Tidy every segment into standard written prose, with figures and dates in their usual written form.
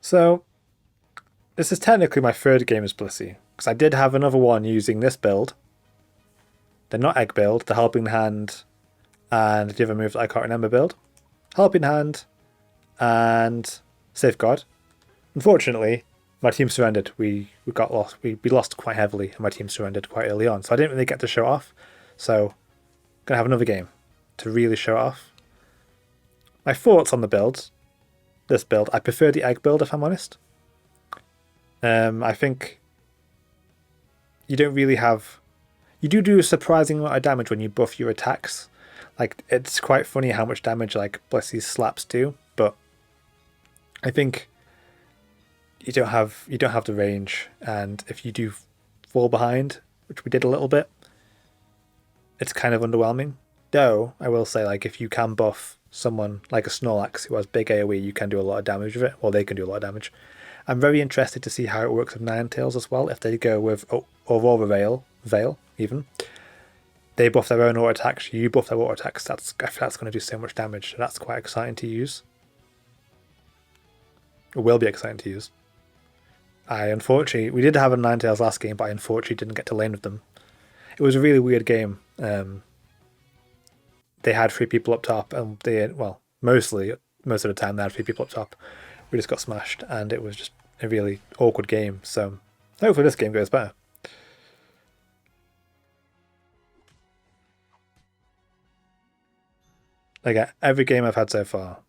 So this is technically my third game as Blissey, because I did have another one using this build. The not egg build, the helping hand, and the other move that I can't remember build. Helping hand and safeguard. Unfortunately, my team surrendered. We got lost. We lost quite heavily, and my team surrendered quite early on. So I didn't really get to show off. So I'm gonna have another game to really show off. My thoughts on the builds. This build, I prefer the egg build if I'm honest. I think you don't really have. You do a surprising amount of damage when you buff your attacks. Like it's quite funny how much damage like Blissey's slaps do, but I think you don't have the range, and if you do fall behind, which we did a little bit, it's kind of underwhelming. Though I will say, like if you can buff someone like a Snorlax who has big AoE, you can do a lot of damage with it. Well, they can do a lot of damage. I'm very interested to see how it works with Ninetales as well. If they go with Aurora Veil even, they buff their own auto attacks, you buff their auto attacks. That's going to do so much damage. So that's quite exciting to use. It will be exciting to use. We did have a Ninetales last game, but I unfortunately didn't get to lane with them. It was a really weird game. They had 3 people up top, and most of the time they had 3 people up top. We just got smashed, and it was just a really awkward game. So hopefully this game goes better. Like every game I've had so far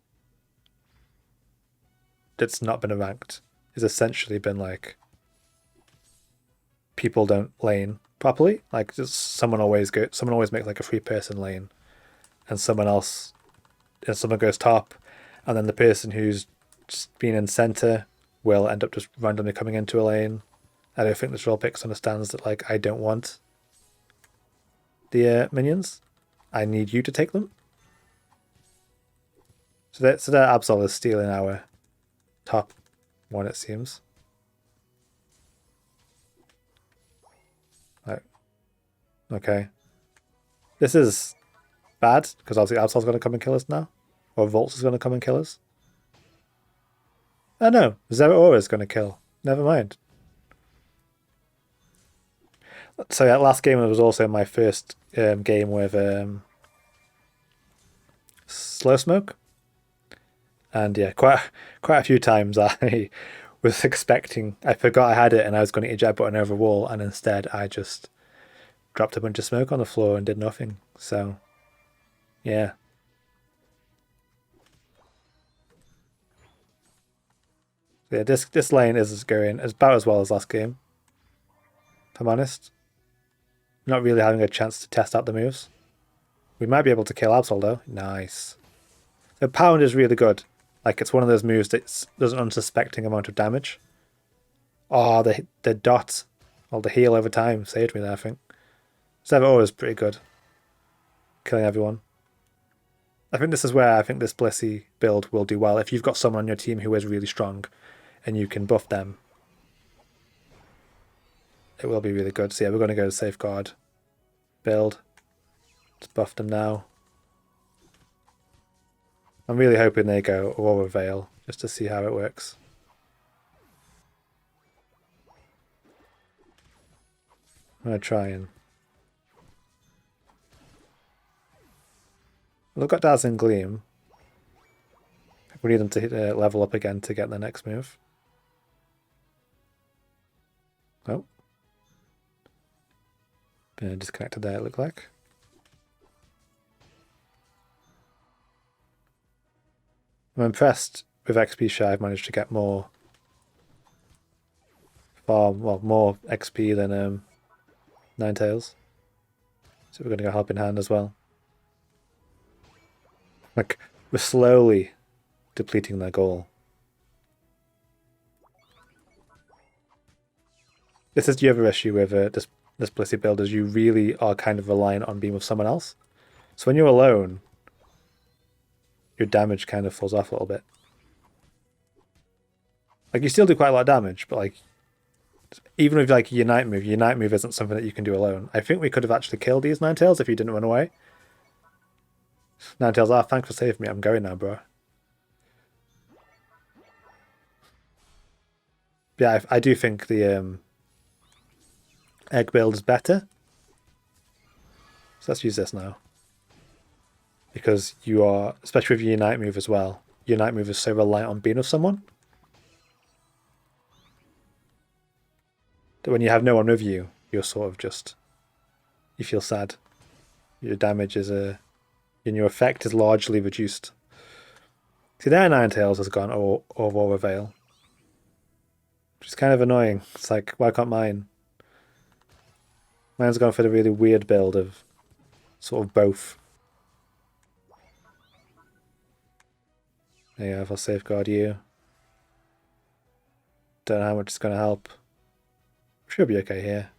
that's not been a ranked has essentially been like people don't lane properly. Like just someone always makes like a 3-person lane, and someone goes top, and then the person who's just been in center will end up just randomly coming into a lane. I don't think the troll picks understands that like I don't want the minions. I need you to take them. So that Absol is stealing our top one, it seems. Right. Okay. This is bad, because obviously Absol's going to come and kill us now. Or Volts is going to come and kill us. Oh no, Zeraora is going to kill. Never mind. So that last game was also my first game with Slow Smoke. And yeah, quite a few times I was expecting, I forgot I had it and I was going to eject button over a wall, and instead I just dropped a bunch of smoke on the floor and did nothing. So yeah. Yeah, this lane is going about as well as last game, if I'm honest. Not really having a chance to test out the moves. We might be able to kill Absol though. Nice. The pound is really good. Like it's one of those moves that does an unsuspecting amount of damage. Oh, the dot, or the heal over time saved me there, I think. Zeraora is pretty good. Killing everyone. I think this is where I think this Blissey build will do well. If you've got someone on your team who is really strong and you can buff them, it will be really good. So yeah, we're going to go to Safeguard build. Let's buff them now. I'm really hoping they go Aurora Veil, just to see how it works. I'm going to try and... Well, I've got Dazzling Gleam. We need them to level up again to get the next move. Oh. Been disconnected there, it looked like. I'm impressed with XP share. I've managed to get more XP than Ninetales. So we're going to go Helping Hand as well. Like, we're slowly depleting their goal. This is the other issue with this Blissey build, is you really are kind of reliant on being with someone else. So when you're alone, your damage kind of falls off a little bit. Like you still do quite a lot of damage, but like even with like your night move isn't something that you can do alone. I think we could have actually killed these Ninetales if you didn't run away. Ninetales, thanks for saving me. I'm going now, bro. Yeah, I do think the egg build is better. So let's use this now. Because you are, especially with your Unite move as well, your Unite move is so reliant on being with someone that when you have no one with you, you're sort of just, you feel sad. Your damage is and your effect is largely reduced. See, their Ninetales has gone Aurora Veil, which is kind of annoying. It's like, why can't mine? Mine's gone for the really weird build of sort of both. Yeah, if I'll safeguard you. Don't know how much it's going to help. Should be okay here.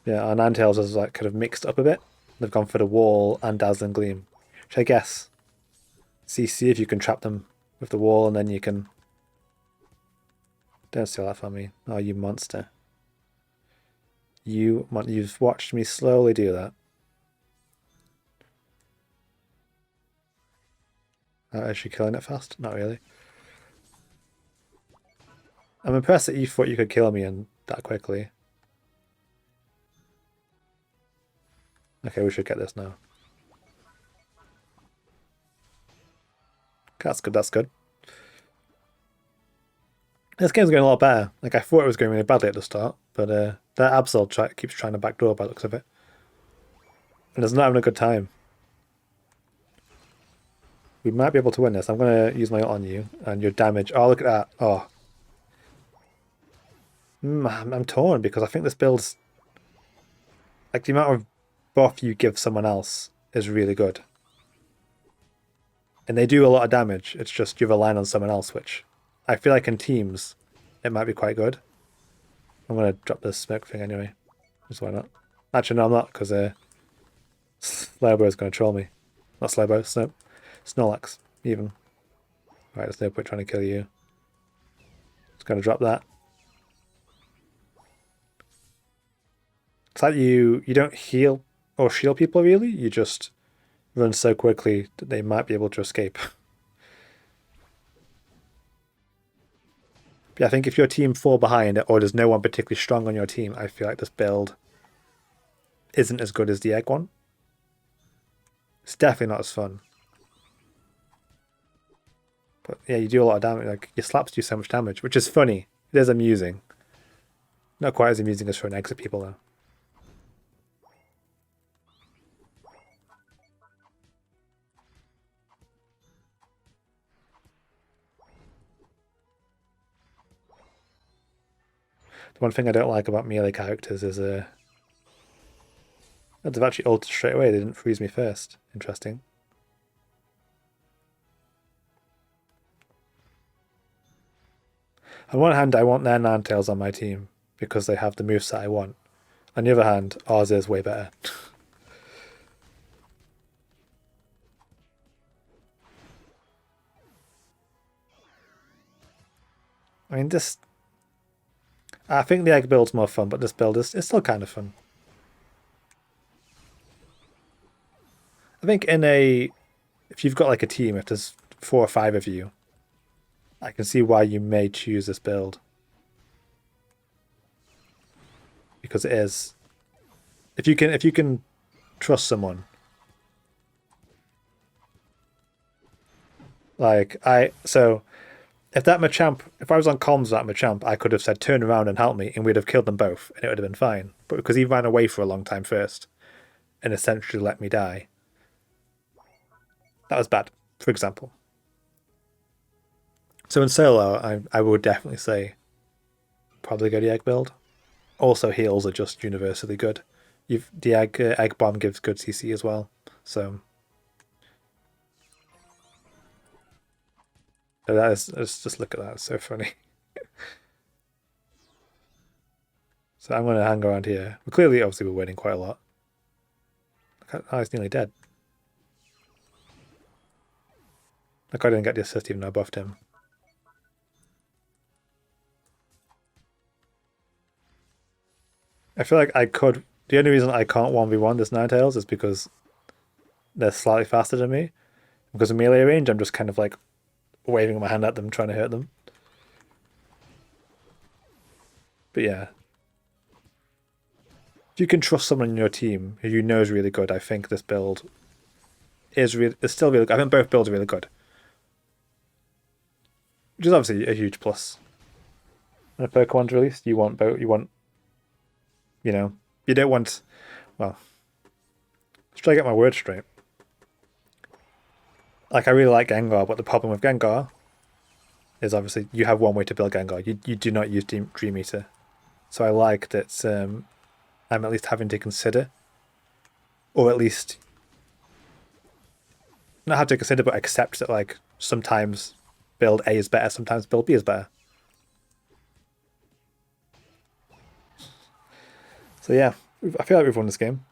Yeah, our Ninetales is like kind of mixed up a bit. They've gone for the wall and Dazzling Gleam. Which I guess, see if you can trap them with the wall and then you can... Don't steal that from me. Oh, you monster. You've watched me slowly do that. Is she killing it fast? Not really. I'm impressed that you thought you could kill me and that quickly. Okay, we should get this now. That's good, that's good. This game's going a lot better. Like, I thought it was going really badly at the start, but that Absol keeps trying to backdoor by the looks of it. And it's not having a good time. We might be able to win this. I'm going to use my ult on you, and your damage... Oh, look at that. Oh. I'm torn, because I think this build's... Like, the amount of buff you give someone else is really good. And they do a lot of damage. It's just you're relying on someone else, which I feel like in teams it might be quite good. I'm going to drop this smoke thing anyway. Just why not? Actually, no, I'm not, because Slowbo is going to troll me. Not Slowbo, Snorlax, even. Right, there's no point trying to kill you. Just going to drop that. It's like you don't heal or shield people, really. You just run so quickly that they might be able to escape. But yeah, I think if your team fall behind or there's no one particularly strong on your team, I feel like this build isn't as good as the egg one. It's definitely not as fun. But yeah, you do a lot of damage. Like, your slaps do so much damage, which is funny. It is amusing. Not quite as amusing as throwing eggs at people, though. The one thing I don't like about melee characters is they've actually ulted straight away. They didn't freeze me first. Interesting. On one hand, I want their Ninetales on my team because they have the moveset I want. On the other hand, ours is way better. I mean, I think the egg build's more fun, but this build is still kind of fun. I think if you've got like a team, if there's 4 or 5 of you, I can see why you may choose this build. Because it is, if you can trust someone, like if that Machamp, if I was on comms with that Machamp, I could have said turn around and help me, and we'd have killed them both, and it would have been fine. But because he ran away for a long time first, and essentially let me die, that was bad, for example. So in solo, I would definitely say probably go the egg build. Also, heals are just universally good. The egg bomb gives good CC as well. So that is, just look at that. It's so funny. So I'm going to hang around here. Well, clearly, obviously, we're winning quite a lot. Oh, he's nearly dead. Like, I didn't get the assist even though I buffed him. I feel like I could... The only reason I can't 1v1 this Ninetales is because they're slightly faster than me. Because of melee range, I'm just kind of like waving my hand at them, trying to hurt them. But yeah. If you can trust someone in your team who you know is really good, I think this build is still really good. I think both builds are really good. Which is obviously a huge plus. When a Pokemon's released, you want both. You want, you know, you don't want. Well, let's try to get my words straight. Like, I really like Gengar, but the problem with Gengar is obviously you have one way to build Gengar. You do not use Dream Eater. So I like that I'm at least having to consider, or at least not have to consider, but accept that like sometimes build A is better, sometimes build B is better. So yeah, I feel like we've won this game.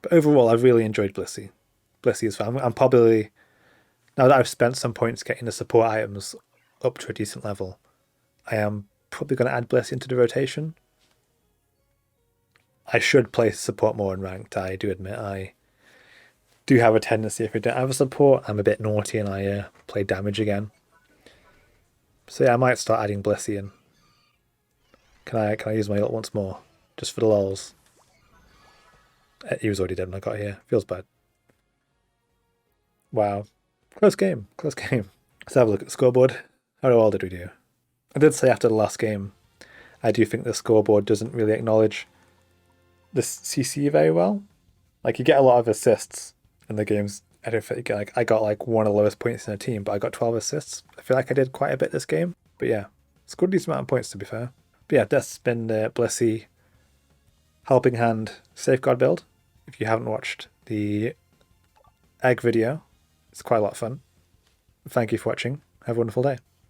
But overall, I've really enjoyed Blissey. Blissey is fun. I'm probably, now that I've spent some points getting the support items up to a decent level, I am probably going to add Blissey into the rotation. I should play support more in ranked. I do admit I do have a tendency, if I don't have a support, I'm a bit naughty and I play damage again. So yeah, I might start adding Blissey in. Can I use my ult once more? Just for the lols. He was already dead when I got here. Feels bad. Wow. Close game. Close game. Let's have a look at the scoreboard. How well did we do? I did say after the last game, I do think the scoreboard doesn't really acknowledge the CC very well. Like, you get a lot of assists in the games. I don't think I got like one of the lowest points in a team, but I got 12 assists. I feel like I did quite a bit this game. But yeah, scored a decent amount of points, to be fair. But yeah, that's been the Blissey Helping Hand Safeguard build. If you haven't watched the egg video, it's quite a lot of fun. Thank you for watching. Have a wonderful day.